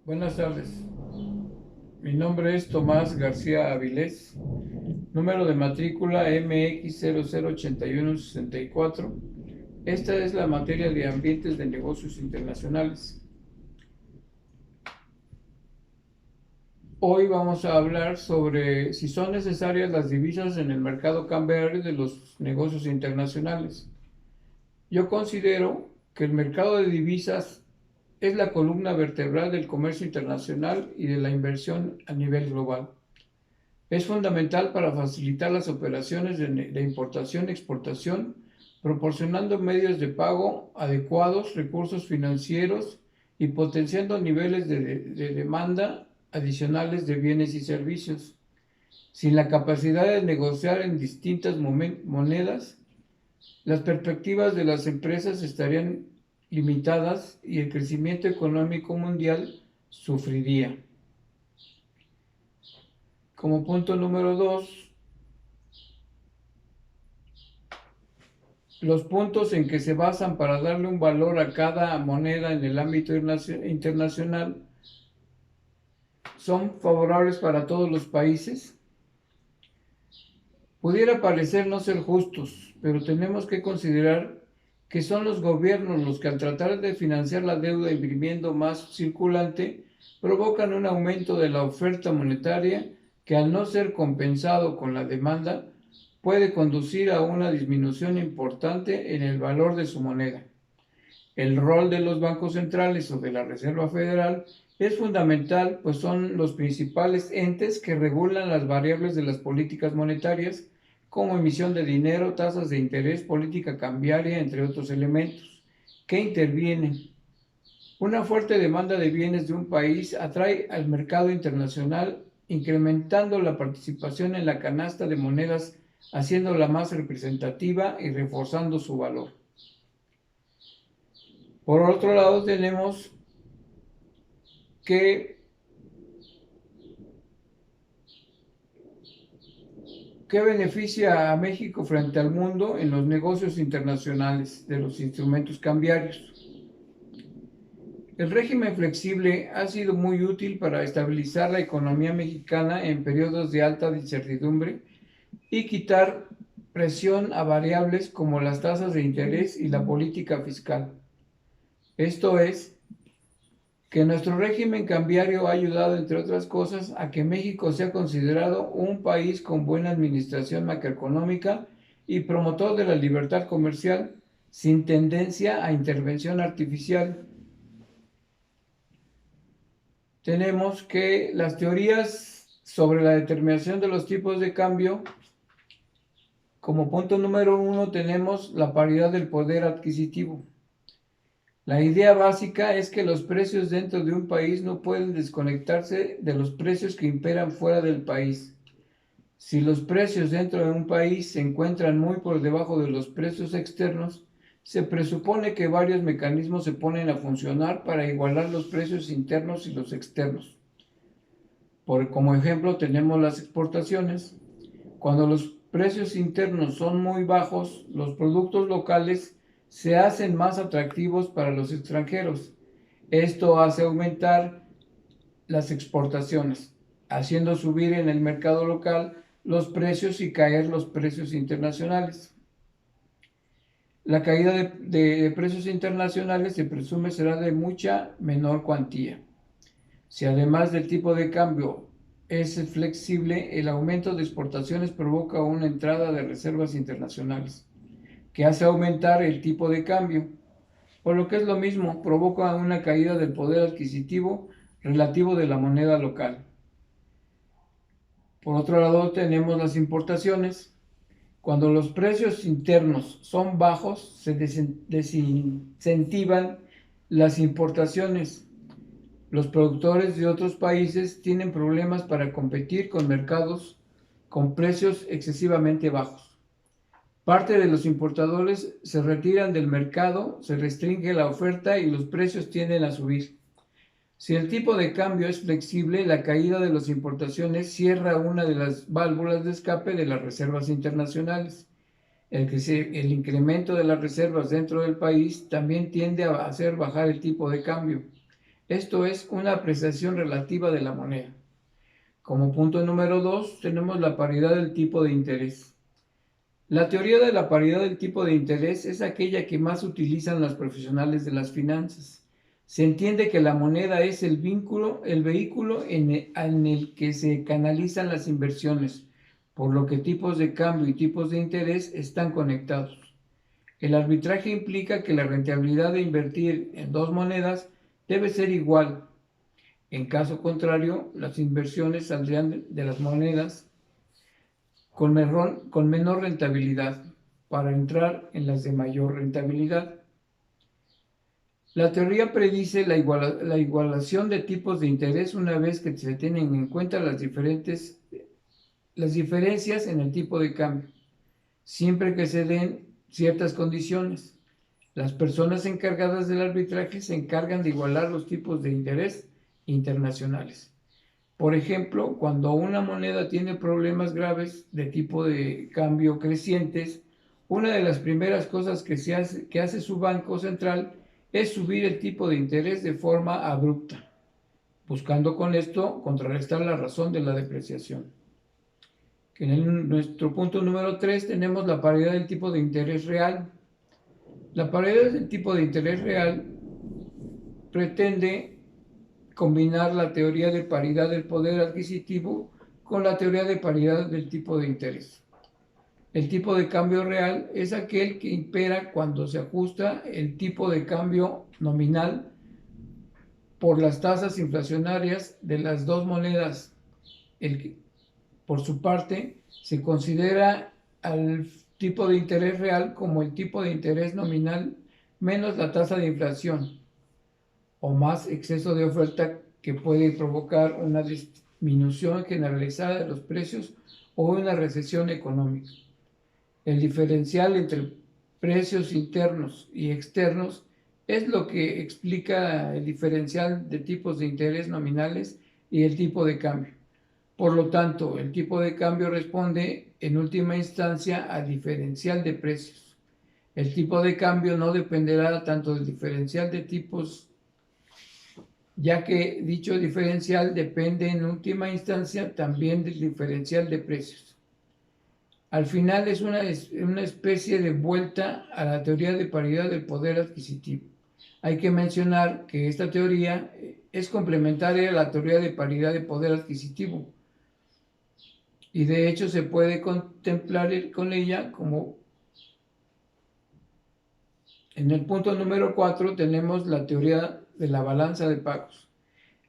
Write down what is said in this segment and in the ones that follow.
Buenas tardes. Mi nombre es Tomás García Avilés, número de matrícula MX008164. Esta es la materia de ambientes de negocios internacionales. Hoy vamos a hablar sobre si son necesarias las divisas en el mercado cambiario de los negocios internacionales. Yo considero que el mercado de divisas es la columna vertebral del comercio internacional y de la inversión a nivel global. Es fundamental para facilitar las operaciones de importación y exportación, proporcionando medios de pago adecuados, recursos financieros y potenciando niveles de demanda adicionales de bienes y servicios. Sin la capacidad de negociar en distintas monedas, las perspectivas de las empresas estarían limitadas y el crecimiento económico mundial sufriría. Como punto número 2, los puntos en que se basan para darle un valor a cada moneda en el ámbito internacional son favorables para todos los países. Pudiera parecer no ser justos, pero tenemos que considerar que son los gobiernos los que, al tratar de financiar la deuda imprimiendo más circulante, provocan un aumento de la oferta monetaria que, al no ser compensado con la demanda, puede conducir a una disminución importante en el valor de su moneda. El rol de los bancos centrales o de la Reserva Federal es fundamental, pues son los principales entes que regulan las variables de las políticas monetarias, como emisión de dinero, tasas de interés, política cambiaria, entre otros elementos, que intervienen. Una fuerte demanda de bienes de un país atrae al mercado internacional, incrementando la participación en la canasta de monedas, haciéndola más representativa y reforzando su valor. Por otro lado, tenemos que ¿qué beneficia a México frente al mundo en los negocios internacionales de los instrumentos cambiarios? El régimen flexible ha sido muy útil para estabilizar la economía mexicana en periodos de alta incertidumbre y quitar presión a variables como las tasas de interés y la política fiscal. Esto es, que nuestro régimen cambiario ha ayudado, entre otras cosas, a que México sea considerado un país con buena administración macroeconómica y promotor de la libertad comercial, sin tendencia a intervención artificial. Tenemos que las teorías sobre la determinación de los tipos de cambio, como punto número 1 tenemos la paridad del poder adquisitivo. La idea básica es que los precios dentro de un país no pueden desconectarse de los precios que imperan fuera del país. Si los precios dentro de un país se encuentran muy por debajo de los precios externos, se presupone que varios mecanismos se ponen a funcionar para igualar los precios internos y los externos. Como ejemplo, tenemos las exportaciones. Cuando los precios internos son muy bajos, los productos locales se hacen más atractivos para los extranjeros. Esto hace aumentar las exportaciones, haciendo subir en el mercado local los precios y caer los precios internacionales. La caída de precios internacionales se presume será de mucha menor cuantía. Si además del tipo de cambio es flexible, el aumento de exportaciones provoca una entrada de reservas internacionales, que hace aumentar el tipo de cambio, por lo que es lo mismo, provoca una caída del poder adquisitivo relativo de la moneda local. Por otro lado, tenemos las importaciones. Cuando los precios internos son bajos, se desincentivan las importaciones. Los productores de otros países tienen problemas para competir con mercados con precios excesivamente bajos. Parte de los importadores se retiran del mercado, se restringe la oferta y los precios tienden a subir. Si el tipo de cambio es flexible, la caída de las importaciones cierra una de las válvulas de escape de las reservas internacionales. El incremento de las reservas dentro del país también tiende a hacer bajar el tipo de cambio. Esto es una apreciación relativa de la moneda. Como punto número 2 tenemos la paridad del tipo de interés. La teoría de la paridad del tipo de interés es aquella que más utilizan los profesionales de las finanzas. Se entiende que la moneda es el vehículo en el que se canalizan las inversiones, por lo que tipos de cambio y tipos de interés están conectados. El arbitraje implica que la rentabilidad de invertir en dos monedas debe ser igual. En caso contrario, las inversiones saldrían de las monedas con menor rentabilidad para entrar en las de mayor rentabilidad. La teoría predice la igualación de tipos de interés una vez que se tienen en cuenta las diferencias en el tipo de cambio, siempre que se den ciertas condiciones. Las personas encargadas del arbitraje se encargan de igualar los tipos de interés internacionales. Por ejemplo, cuando una moneda tiene problemas graves de tipo de cambio crecientes, una de las primeras cosas que hace su banco central es subir el tipo de interés de forma abrupta, buscando con esto contrarrestar la razón de la depreciación. En nuestro punto número 3 tenemos la paridad del tipo de interés real. La paridad del tipo de interés real pretende combinar la teoría de paridad del poder adquisitivo con la teoría de paridad del tipo de interés. El tipo de cambio real es aquel que impera cuando se ajusta el tipo de cambio nominal por las tasas inflacionarias de las dos monedas. Por su parte, se considera al tipo de interés real como el tipo de interés nominal menos la tasa de inflación o más exceso de oferta que puede provocar una disminución generalizada de los precios o una recesión económica. El diferencial entre precios internos y externos es lo que explica el diferencial de tipos de interés nominales y el tipo de cambio. Por lo tanto, el tipo de cambio responde en última instancia al diferencial de precios. El tipo de cambio no dependerá tanto del diferencial de tipos, ya que dicho diferencial depende en última instancia también del diferencial de precios. Al final es una especie de vuelta a la teoría de paridad del poder adquisitivo. Hay que mencionar que esta teoría es complementaria a la teoría de paridad de poder adquisitivo y de hecho se puede contemplar con ella como en el punto número 4 tenemos la teoría de la balanza de pagos.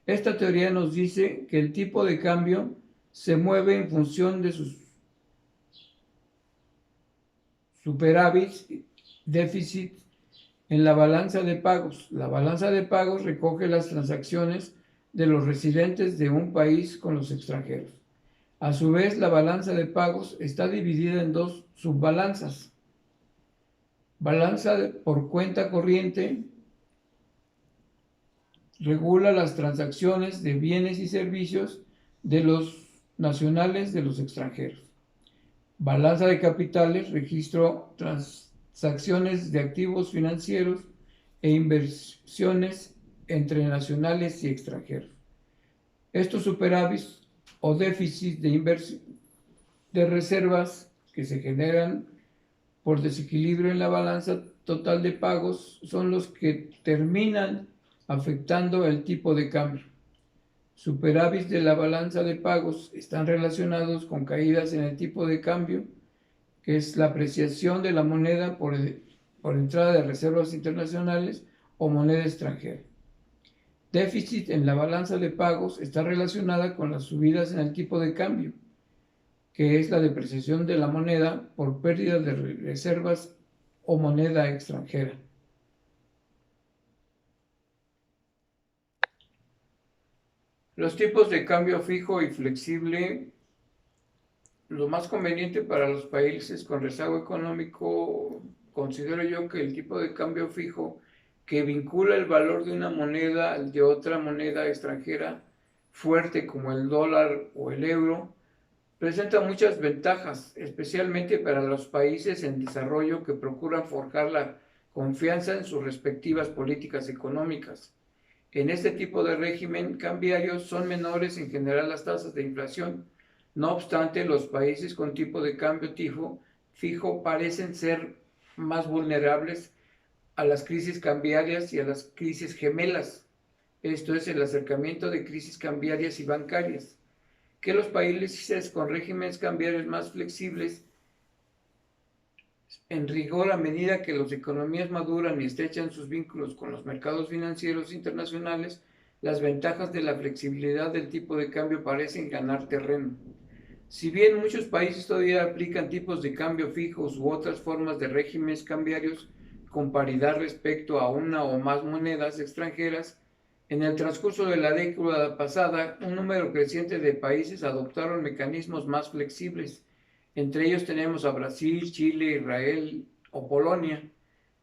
Esta teoría nos dice que el tipo de cambio se mueve en función de sus superávits, déficit en la balanza de pagos. La balanza de pagos recoge las transacciones de los residentes de un país con los extranjeros. A su vez, la balanza de pagos está dividida en dos subbalanzas. Balanza por cuenta corriente regula las transacciones de bienes y servicios de los nacionales de los extranjeros. Balanza de capitales, registro transacciones de activos financieros e inversiones entre nacionales y extranjeros. Estos superávits o déficits de reservas que se generan por desequilibrio en la balanza total de pagos son los que terminan afectando el tipo de cambio. Superávits de la balanza de pagos están relacionados con caídas en el tipo de cambio, que es la apreciación de la moneda por entrada de reservas internacionales o moneda extranjera. Déficit en la balanza de pagos está relacionada con las subidas en el tipo de cambio, que es la depreciación de la moneda por pérdida de reservas o moneda extranjera. Los tipos de cambio fijo y flexible. Lo más conveniente para los países con rezago económico, considero yo que el tipo de cambio fijo que vincula el valor de una moneda al de otra moneda extranjera fuerte como el dólar o el euro, presenta muchas ventajas, especialmente para los países en desarrollo que procuran forjar la confianza en sus respectivas políticas económicas. En este tipo de régimen cambiario son menores en general las tasas de inflación. No obstante, los países con tipo de cambio fijo parecen ser más vulnerables a las crisis cambiarias y a las crisis gemelas. Esto es el acercamiento de crisis cambiarias y bancarias, que los países con regímenes cambiarios más flexibles, en rigor, a medida que las economías maduran y estrechan sus vínculos con los mercados financieros internacionales, las ventajas de la flexibilidad del tipo de cambio parecen ganar terreno. Si bien muchos países todavía aplican tipos de cambio fijos u otras formas de regímenes cambiarios con paridad respecto a una o más monedas extranjeras, en el transcurso de la década pasada, un número creciente de países adoptaron mecanismos más flexibles. Entre ellos tenemos a Brasil, Chile, Israel o Polonia.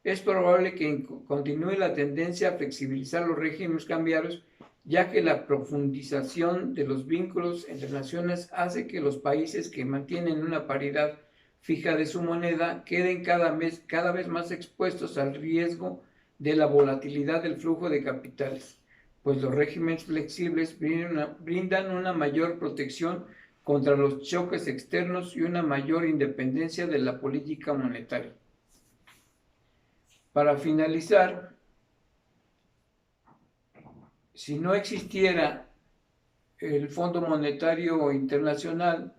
Es probable que continúe la tendencia a flexibilizar los regímenes cambiarios, ya que la profundización de los vínculos entre naciones hace que los países que mantienen una paridad fija de su moneda queden cada vez más expuestos al riesgo de la volatilidad del flujo de capitales, pues los regímenes flexibles brindan una mayor protección contra los choques externos y una mayor independencia de la política monetaria. Para finalizar, si no existiera el Fondo Monetario Internacional,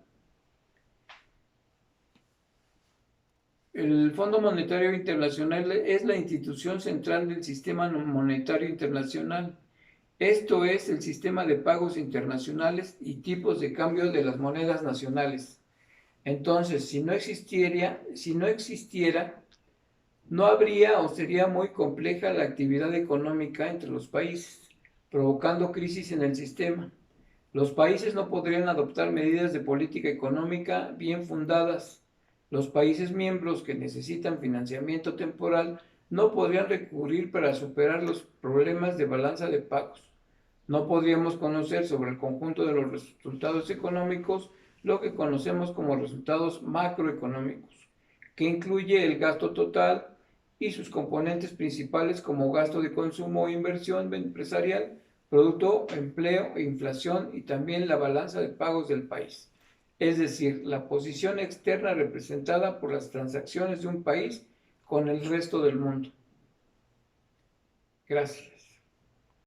el Fondo Monetario Internacional es la institución central del sistema monetario internacional. Esto es el sistema de pagos internacionales y tipos de cambio de las monedas nacionales. Entonces, si no existiera, no habría o sería muy compleja la actividad económica entre los países, provocando crisis en el sistema. Los países no podrían adoptar medidas de política económica bien fundadas. Los países miembros que necesitan financiamiento temporal no podrían recurrir para superar los problemas de balanza de pagos. No podríamos conocer sobre el conjunto de los resultados económicos lo que conocemos como resultados macroeconómicos, que incluye el gasto total y sus componentes principales como gasto de consumo o inversión empresarial, producto, empleo e inflación, y también la balanza de pagos del país, es decir, la posición externa representada por las transacciones de un país con el resto del mundo. Gracias.